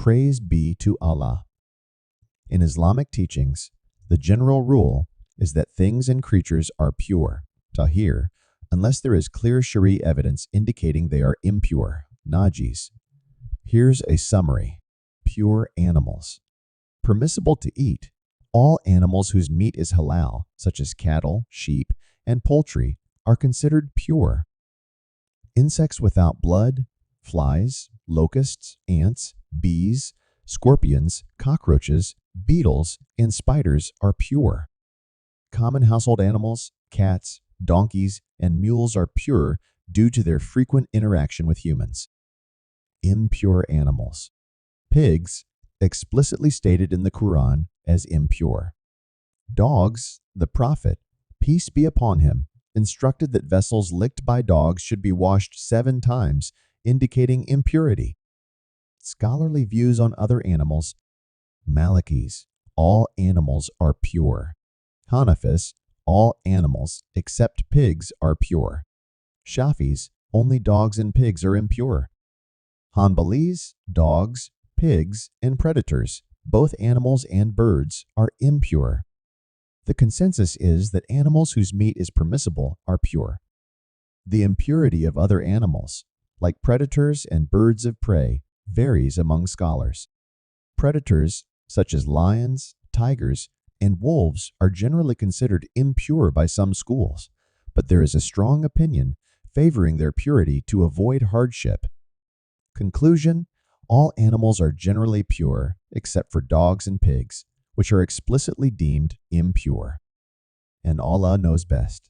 Praise be to Allah. In Islamic teachings, the general rule is that things and creatures are pure, Tahir, unless there is clear Shar'i evidence indicating they are impure, Najis. Here's a summary. Pure animals. Permissible to eat. All animals whose meat is halal, such as cattle, sheep, and poultry, are considered pure. Insects without blood, flies, locusts, ants, bees, scorpions, cockroaches, beetles, and spiders are pure. Common household animals, cats, donkeys, and mules are pure due to their frequent interaction with humans. Impure animals. Pigs, explicitly stated in the Quran as impure. Dogs, the Prophet, peace be upon him, instructed that vessels licked by dogs should be washed 7 times, indicating impurity. Scholarly views on other animals. Malikis, all animals are pure. Hanafis, all animals except pigs are pure. Shafis, only dogs and pigs are impure. Hanbalis, dogs, pigs, and predators, both animals and birds, are impure. The consensus is that animals whose meat is permissible are pure. The impurity of other animals, like predators and birds of prey, varies among scholars. Predators, such as lions, tigers, and wolves, are generally considered impure by some schools, but there is a strong opinion favoring their purity to avoid hardship. Conclusion: all animals are generally pure except for dogs and pigs, which are explicitly deemed impure. And Allah knows best.